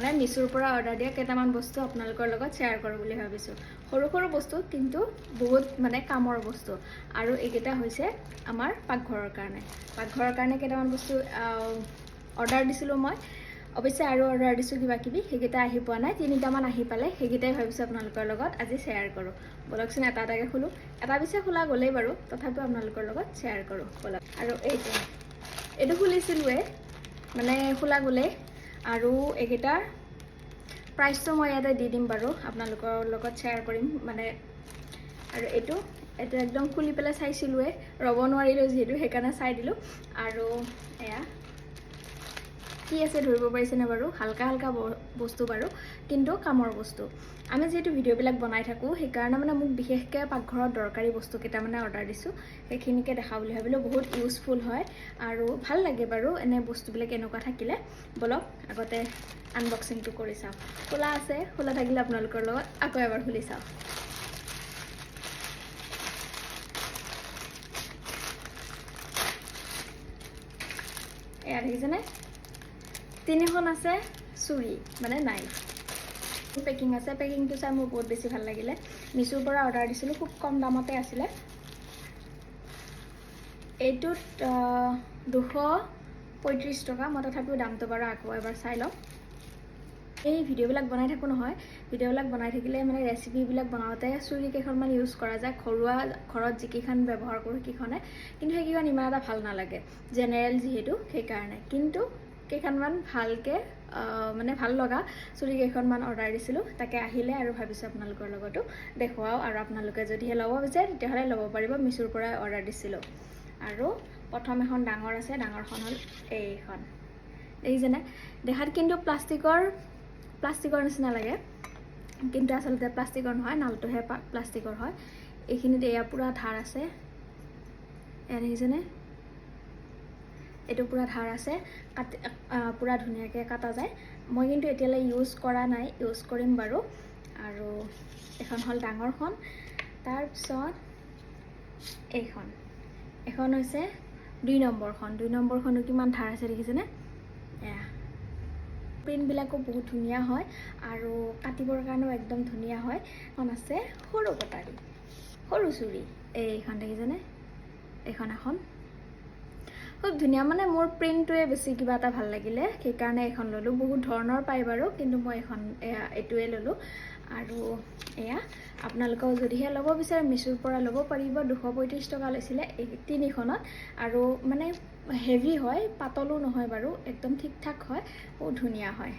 মানে মিছুৰ পৰা অৰ্ডাৰ দিয়া কেইটামান বস্তু আপোনালোকৰ লগত শ্বেয়াৰ কৰোঁ বুলি ভাবিছোঁ। সৰু সৰু বস্তু কিন্তু বহুত মানে কামৰ বস্তু। আৰু এইকেইটা হৈছে আমাৰ পাকঘৰৰ কাৰণে কেইটামান বস্তু অৰ্ডাৰ দিছিলোঁ মই। অৱশ্যে আৰু অৰ্ডাৰ দিছোঁ কিবা কিবি, সেইকেইটা আহি পোৱা নাই। 3টামান আহি পালে, সেইকেইটাই ভাবিছোঁ আপোনালোকৰ লগত আজি শ্বেয়াৰ কৰোঁ। বলকচোন এটা এটাকৈ খোলোঁ। এটা পিছে খোলা গ'লেই বাৰু, তথাপিও আপোনালোকৰ লগত শ্বেয়াৰ কৰোঁ বলক। আৰু এইটো খুলিছিলোঁৱে, মানে খোলা গ'লেই। আৰু এইকেইটাৰ প্ৰাইচটো মই ইয়াতে দি দিম বাৰু, আপোনালোকৰ লগত শ্বেয়াৰ কৰিম মানে। আৰু এইটো একদম খুলি পেলাই চাইছিলোঁৱে, ৰ'ব নোৱাৰিলোঁ যিহেতু, সেইকাৰণে চাই দিলোঁ। আৰু এয়া কি আছে ধৰিব পাৰিছেনে বাৰু? হালকা বস্তু বাৰু, কিন্তু কামৰ বস্তু। আমি যিহেতু ভিডিঅ'বিলাক বনাই থাকোঁ, সেইকাৰণে মানে মোক বিশেষকৈ পাকঘৰত দৰকাৰী বস্তু কেইটামানে অৰ্ডাৰ দিছোঁ। সেইখিনিকে দেখা বুলি ভাবিলোঁ, বহুত ইউজফুল হয় আৰু ভাল লাগে বাৰু এনে বস্তুবিলাক এনেকুৱা থাকিলে। বলক আগতে আনবক্সিংটো কৰি চাওঁ। খোলা আছে, খোলা থাকিলে আপোনালোকৰ লগত আকৌ এবাৰ খুলি চাওঁ। এয়া দেখিছেনে? 3খন আছে চুৰি, মানে নাইফ। পেকিং আছে, পেকিংটো চাই মোৰ বহুত বেছি ভাল লাগিলে। মিছুৰ পৰা অৰ্ডাৰ দিছিলোঁ, খুব কম দামতে আছিলে। এইটোত 235 টকা। মই তথাপিও দামটো বাৰু আকৌ এবাৰ চাই লওঁ। এই ভিডিঅ'বিলাক বনাই থাকোঁ নহয়, ভিডিঅ'বিলাক বনাই থাকিলে মানে ৰেচিপিবিলাক বনাওঁতে চুৰি কেইখনমান ইউজ কৰা যায়। ঘৰত যিকেইখন ব্যৱহাৰ কৰোঁ সেইকেইখনে, কিন্তু সেইকেইখন ইমান এটা ভাল নালাগে, জেনেৰেল যিহেতু, সেইকাৰণে। কিন্তু কেইখনমান ভালকৈ মানে ভাল লগা চুৰি কেইখনমান অৰ্ডাৰ দিছিলোঁ, তাকে আহিলে আৰু ভাবিছোঁ আপোনালোকৰ লগতো দেখুৱাওঁ। আৰু আপোনালোকে যদিহে ল'ব বিচাৰে তেতিয়াহ'লে ল'ব পাৰিব, মিছুৰ পৰাই অৰ্ডাৰ দিছিলোঁ। আৰু প্ৰথম এখন ডাঙৰ আছে, ডাঙৰখন হ'ল এইখন। দেখিছেনে? দেখাত কিন্তু প্লাষ্টিকৰ নিচিনা লাগে, কিন্তু আচলতে প্লাষ্টিকৰ নহয়, নালটোহে প্লাষ্টিকৰ হয়। এইখিনিত এয়া পূৰা ধাৰ আছে, এয়া দেখিছেনে? এইটো পূৰা ধাৰ আছে, পূৰা ধুনীয়াকৈ কাটা যায়। মই কিন্তু এতিয়ালৈ ইউজ কৰা নাই, ইউজ কৰিম বাৰু। আৰু এখন হ'ল ডাঙৰখন। তাৰপিছত এখন হৈছে 2 নম্বৰখন। 2 নম্বৰখনো কিমান ধাৰ আছে দেখিছেনে? এয়া প্ৰিণ্টবিলাকো বহুত ধুনীয়া হয় আৰু কাটিবৰ কাৰণেও একদম ধুনীয়া হয়। এখন আছে সৰু কটাৰী, সৰু চুৰি। এইখন দেখিছেনে? এখন খুব ধুনীয়া, মানে মোৰ প্ৰিণ্টটোৱে বেছি কিবা এটা ভাল লাগিলে, সেইকাৰণে এইখন ল'লোঁ। বহুত ধৰণৰ পায় বাৰু, কিন্তু মই এইটোৱে ল'লোঁ। আৰু এয়া আপোনালোকেও যদিহে ল'ব বিচাৰে মিছুৰ পৰা ল'ব পাৰিব। 235 টকা লৈছিলে এই 3খনত। আৰু মানে হেভি হয়, পাতলো নহয় বাৰু, একদম ঠিক ঠাক হয়, বহুত ধুনীয়া হয়।